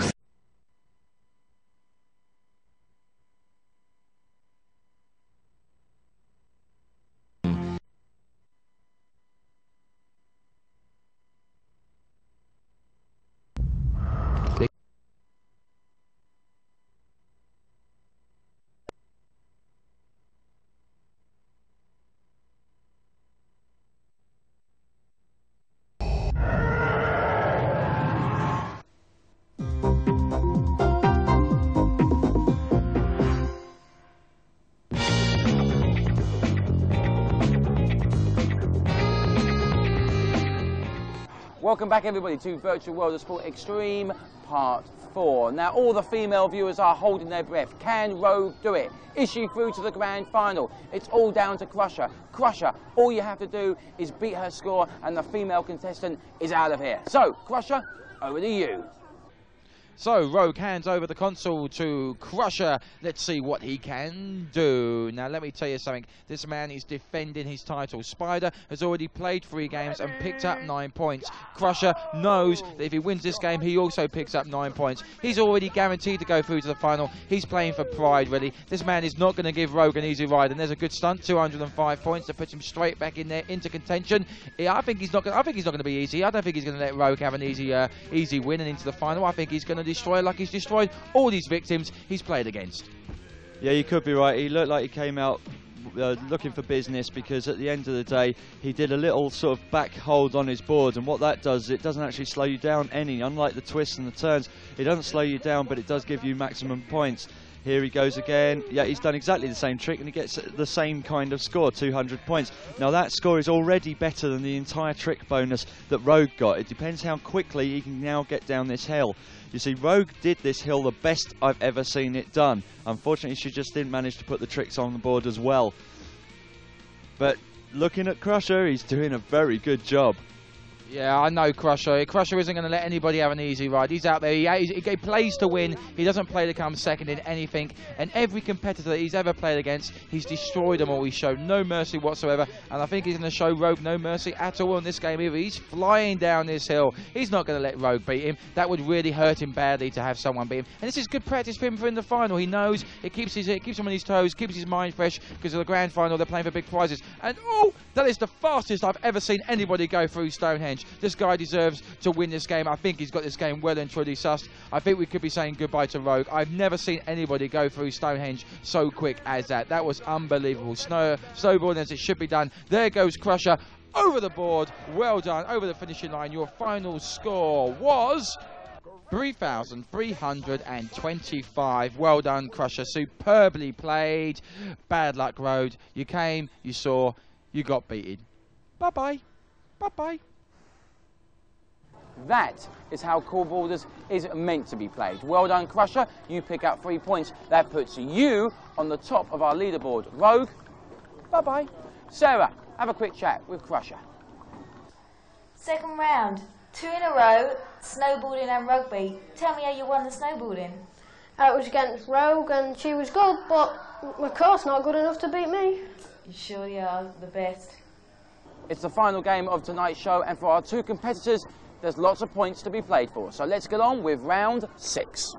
Welcome back everybody to Virtual World of Sport Extreme Part 4. Now all the female viewers are holding their breath. Can Rogue do it? Is she through to the grand final? It's all down to Crusher. Crusher, all you have to do is beat her score and the female contestant is out of here. So, Crusher, over to you. So, Rogue hands over the console to Crusher. Let's see what he can do. Now, let me tell you something. This man is defending his title. Spider has already played 3 games and picked up 9 points. Crusher knows that if he wins this game, he also picks up 9 points. He's already guaranteed to go through to the final. He's playing for pride, really. This man is not going to give Rogue an easy ride. And there's a good stunt, 205 points to put him straight back in there into contention. Yeah, I think he's not going to be easy. I don't think he's going to let Rogue have an easy win and into the final. I think he's going to destroy like he's destroyed all these victims he's played against. Yeah, you could be right. He looked like he came out looking for business, because at the end of the day he did a little sort of back hold on his board, and what that does, it doesn't actually slow you down any. Unlike the twists and the turns, it doesn't slow you down, but it does give you maximum points. Here he goes again. Yeah, he's done exactly the same trick and he gets the same kind of score, 200 points. Now that score is already better than the entire trick bonus that Rogue got. It depends how quickly he can now get down this hill. You see, Rogue did this hill the best I've ever seen it done. Unfortunately, she just didn't manage to put the tricks on the board as well. But looking at Crusher, he's doing a very good job. Yeah, I know Crusher. Crusher isn't going to let anybody have an easy ride. He's out there. He plays to win. He doesn't play to come second in anything. And every competitor that he's ever played against, he's destroyed them all. He's shown no mercy whatsoever. And I think he's going to show Rogue no mercy at all in this game either. He's flying down this hill. He's not going to let Rogue beat him. That would really hurt him badly to have someone beat him. And this is good practice for him for in the final. He knows it keeps him on his toes, keeps his mind fresh, because of the grand final. They're playing for big prizes. And oh, that is the fastest I've ever seen anybody go through Stonehenge. This guy deserves to win this game. I think he's got this game well and truly sussed. I think we could be saying goodbye to Rogue. I've never seen anybody go through Stonehenge so quick as that. That was unbelievable. Snowboarding as it should be done. There goes Crusher over the board. Well done, over the finishing line. Your final score was 3,325. Well done, Crusher. Superbly played. Bad luck, Rogue. You came, you saw, you got beaten. Bye-bye. Bye-bye. That is how Core Borders is meant to be played. Well done, Crusher. You pick up 3 points. That puts you on the top of our leaderboard. Rogue, bye-bye. Sarah, have a quick chat with Crusher. Second round, 2 in a row, snowboarding and rugby. Tell me how you won the snowboarding. It was against Rogue and she was good, but of course not good enough to beat me. You surely are the best. It's the final game of tonight's show, and for our 2 competitors, there's lots of points to be played for. So let's get on with round 6.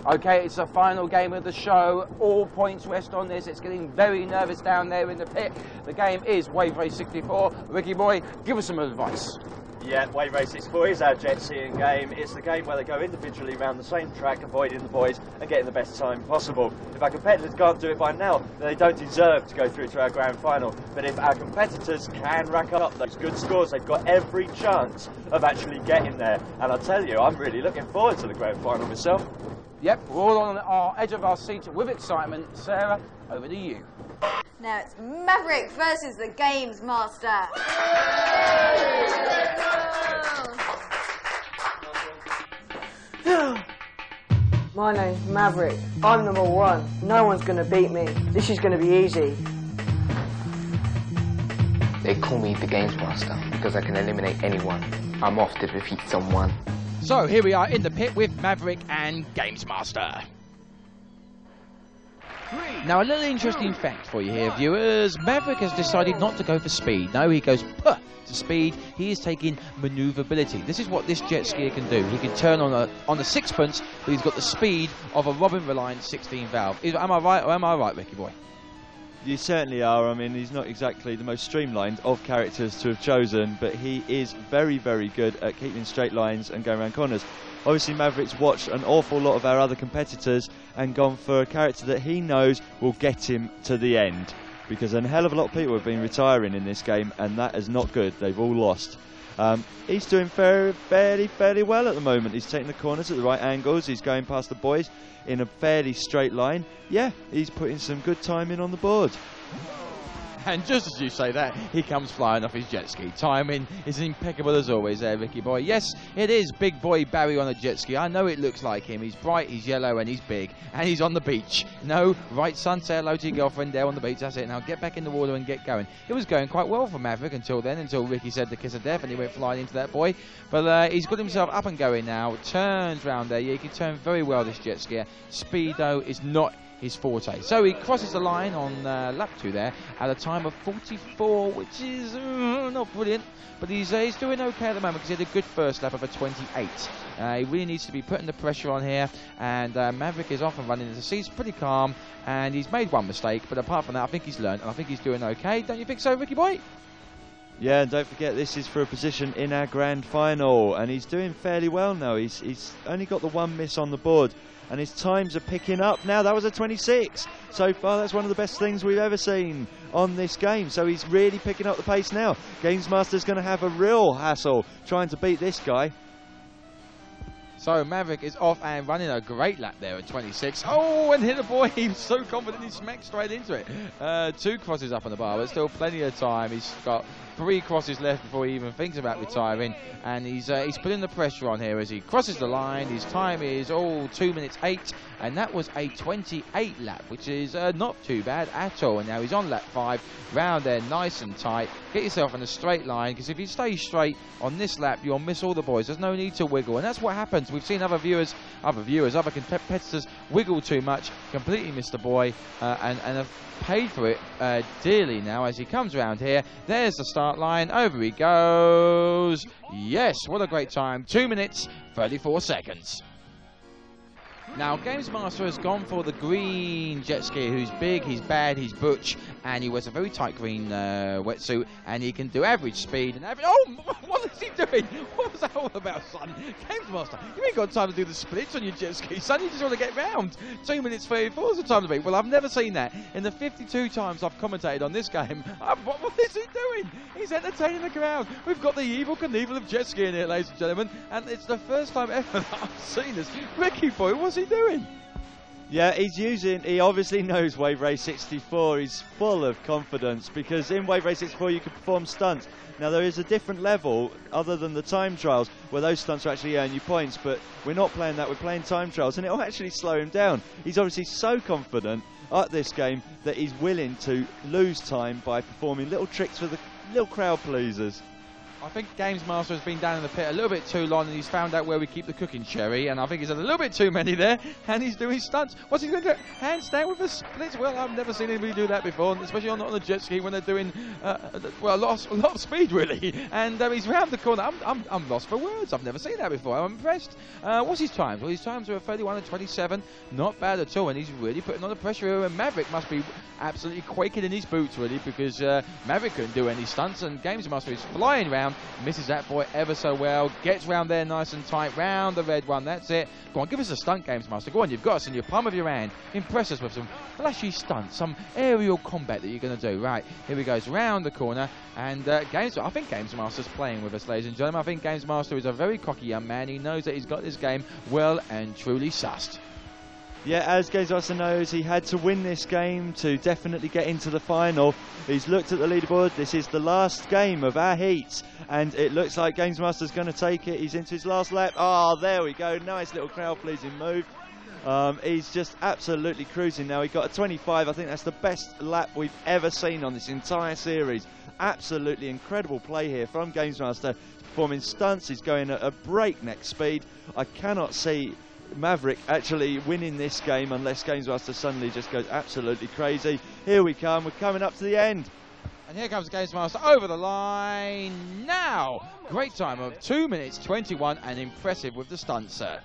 Okay, it's the final game of the show. All points rest on this. It's getting very nervous down there in the pit. The game is Wave Race 64. Ricky boy, give us some advice. Yeah, Wave Race 64 is our jet skiing game. It's the game where they go individually around the same track, avoiding the boys and getting the best time possible. If our competitors can't do it by now, then they don't deserve to go through to our grand final. But if our competitors can rack up those good scores, they've got every chance of actually getting there. And I'll tell you, I'm really looking forward to the grand final myself. Yep, we're all on our edge of our seats with excitement. Sarah, over to you. Now it's Maverick versus the Games Master. My name's Maverick. I'm number 1. No one's going to beat me. This is going to be easy. They call me the Games Master because I can eliminate anyone. I'm off to defeat someone. So here we are in the pit with Maverick and Games Master. Now, a little interesting fact for you here, viewers. Maverick has decided not to go for speed. No, he goes to speed. He is taking manoeuvrability. This is what this jet skier can do. He can turn on a sixpence, but he's got the speed of a Robin Reliant 16 valve. Am I right or am I right, Ricky boy? You certainly are. I mean, he's not exactly the most streamlined of characters to have chosen, but he is very, very good at keeping straight lines and going around corners. Obviously, Maverick's watched an awful lot of our other competitors and gone for a character that he knows will get him to the end, because a hell of a lot of people have been retiring in this game, and that is not good. They've all lost. He's doing fairly well at the moment. He's taking the corners at the right angles. He's going past the boys in a fairly straight line. Yeah, he's putting some good timing on the board. And just as you say that, he comes flying off his jet ski. Timing is impeccable as always there, Ricky boy. Yes, it is big boy Barry on a jet ski. I know it looks like him. He's bright, he's yellow, and he's big. And he's on the beach. No, right, son, say hello to your girlfriend there on the beach. That's it. Now get back in the water and get going. It was going quite well for Maverick until then, until Ricky said the kiss of death and he went flying into that boy. But he's got himself up and going now. Turns round there. Yeah, he can turn very well, this jet skier. Speed, though, is not his forte. So he crosses the line on lap 2 there at a time of 44, which is not brilliant, but he's doing okay at the moment because he had a good first lap of a 28. He really needs to be putting the pressure on here, and Maverick is off and running. As he's pretty calm, and he's made one mistake, but apart from that, I think he's learned, and I think he's doing okay. Don't you think so, Ricky boy? Yeah, and don't forget, this is for a position in our grand final, and he's doing fairly well now. He's only got the one miss on the board, and his times are picking up now. That was a 26. So far, that's one of the best things we've ever seen on this game. So he's really picking up the pace now. Games Master's going to have a real hassle trying to beat this guy. So Maverick is off and running a great lap there at 26. Oh, and hit a boy. He was so confident he smacked straight into it. 2 crosses up on the bar, but still plenty of time. He's got 3 crosses left before he even thinks about retiring, and he's putting the pressure on here as he crosses the line. His time is 2 minutes 8, and that was a 28 lap, which is not too bad at all. And now he's on lap 5, round there nice and tight. Get yourself in a straight line, because if you stay straight on this lap, you'll miss all the boys. There's no need to wiggle, and that's what happens. We've seen other competitors wiggle too much, completely miss the boy, and have paid for it dearly now as he comes around here. There's the start line. Over he goes. Yes, what a great time. 2 minutes, 34 seconds. Now, Games Master has gone for the green jet skier, who's big, he's bad, he's butch, and he wears a very tight green wetsuit, and he can do average speed and average... Oh, what is he doing? What was that all about, son? Games Master, you ain't got time to do the splits on your jet ski, son. You just want to get round. 2 minutes 34 is the time to beat. Well, I've never seen that. In the 52 times I've commentated on this game, what is he doing? He's entertaining the crowd. We've got the Evel Knievel of jet skiing here, ladies and gentlemen, and it's the first time ever that I've seen this. Ricky boy, what's he doing? Yeah, he obviously knows Wave Race 64. He's full of confidence, because in Wave Race 64 you can perform stunts. Now, there is a different level other than the time trials where those stunts will actually earn you points, but we're not playing that, we're playing time trials, and it'll actually slow him down. He's obviously so confident at this game that he's willing to lose time by performing little tricks for the little crowd pleasers. I think Games Master has been down in the pit a little bit too long, and he's found out where we keep the cooking cherry, and I think he's had a little bit too many there, and he's doing stunts. What's he going to do? Handstand with the splits? Well, I've never seen anybody do that before, especially on the jet ski when they're doing, well, a lot of speed, really. And he's round the corner. I'm lost for words. I've never seen that before. I'm impressed. What's his times? Well, his times are 31 and 27. Not bad at all, and he's really putting on the pressure here, and Maverick must be absolutely quaking in his boots, really, because Maverick couldn't do any stunts, and Games Master is flying round. round. Misses that boy ever so well. Gets round there nice and tight. Round the red one. That's it. Go on, give us a stunt, Games Master. Go on, you've got us in your palm of your hand. Impress us with some flashy stunts, some aerial combat that you're going to do. Right, here we go. Round the corner. And I think Games Master's playing with us, ladies and gentlemen. I think Games Master is a very cocky young man. He knows that he's got this game well and truly sussed. Yeah, as Games Master knows, he had to win this game to definitely get into the final. He's looked at the leaderboard. This is the last game of our heats, and it looks like Games Master's going to take it. He's into his last lap. Oh, there we go. Nice little crowd-pleasing move. He's just absolutely cruising now. He got a 25. I think that's the best lap we've ever seen on this entire series. Absolutely incredible play here from Games Master, performing stunts. He's going at a breakneck speed. I cannot see Maverick actually winning this game unless Games Master suddenly just goes absolutely crazy. Here we come. We're coming up to the end. And here comes Games Master over the line now. Great time of 2 minutes 21 and impressive with the stunts, sir.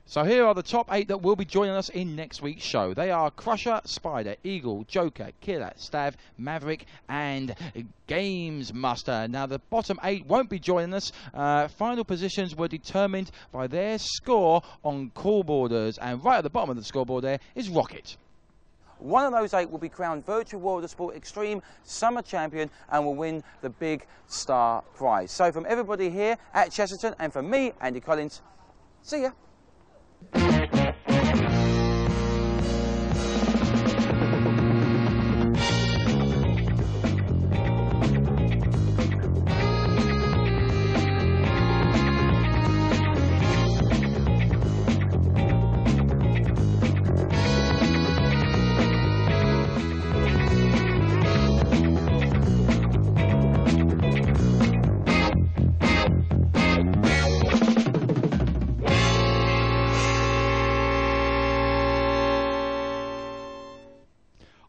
So here are the top 8 that will be joining us in next week's show. They are Crusher, Spider, Eagle, Joker, Killer, Stav, Maverick and Games Master. Now the bottom 8 won't be joining us. Final positions were determined by their score on call borders, and right at the bottom of the scoreboard there is Rocket. One of those 8 will be crowned Virtual World of Sport Extreme Summer Champion and will win the Big Star Prize. So from everybody here at Chesterton and from me, Andy Collins, see ya.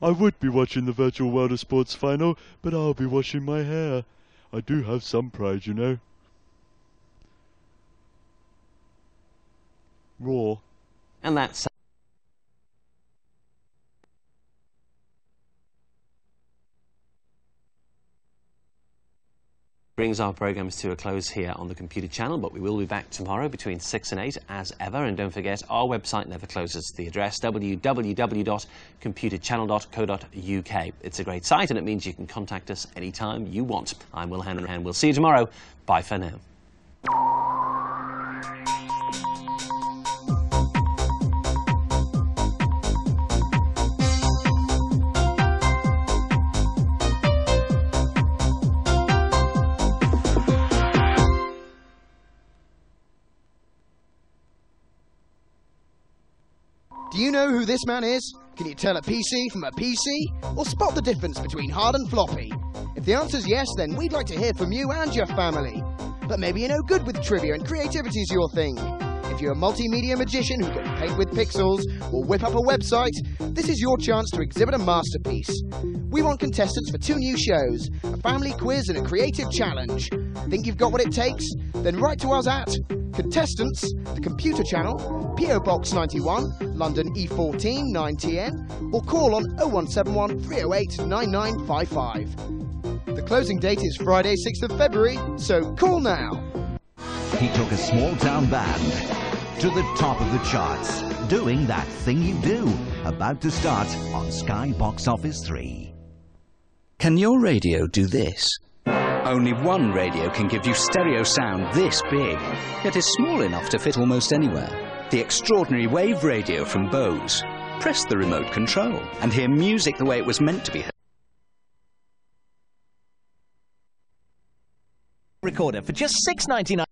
I would be watching the Virtual World of Sports final, but I'll be washing my hair. I do have some pride, you know. Raw. And that's brings our programmes to a close here on the Computer Channel, but we will be back tomorrow between 6 and 8 as ever. And don't forget, our website never closes. The address www.computerchannel.co.uk. It's a great site and it means you can contact us anytime you want. I'm Will Hannon and we'll see you tomorrow. Bye for now. Do you know who this man is? Can you tell a PC from a PC? Or spot the difference between hard and floppy? If the answer's yes, then we'd like to hear from you and your family. But maybe you're no good with trivia and creativity's your thing. If you're a multimedia magician who can paint with pixels or whip up a website, this is your chance to exhibit a masterpiece. We want contestants for 2 new shows, a family quiz and a creative challenge. Think you've got what it takes? Then write to us at Contestants, The Computer Channel, PO Box 91, London E14 9TN, or call on 0171 308 9955. The closing date is Friday 6th of February, so call now. He took a small-town band to the top of the charts, doing that thing you do, about to start on Sky Box Office 3. Can your radio do this? Only one radio can give you stereo sound this big, yet is small enough to fit almost anywhere. The extraordinary Wave Radio from Bose. Press the remote control and hear music the way it was meant to be heard. Recorder for just $6.99.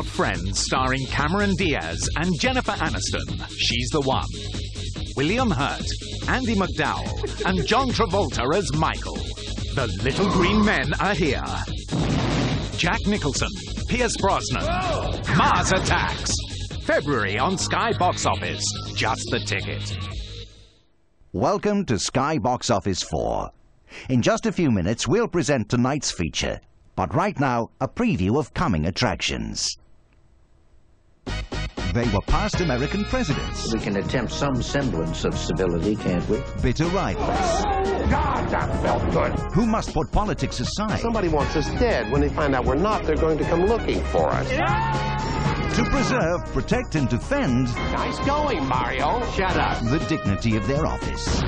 Friends starring Cameron Diaz and Jennifer Aniston. She's the One. William Hurt, Andy McDowell, and John Travolta as Michael. The Little Green Men are here. Jack Nicholson, Pierce Brosnan, Mars Attacks. February on Sky Box Office. Just the ticket. Welcome to Sky Box Office 4. In just a few minutes, we'll present tonight's feature. But right now, a preview of coming attractions. They were past American presidents. We can attempt some semblance of civility, can't we? Bitter rivals. God, that felt good. Who must put politics aside. Somebody wants us dead. When they find out we're not, they're going to come looking for us. To preserve, protect and defend... Nice going, Mario. Shut up. ...the dignity of their office.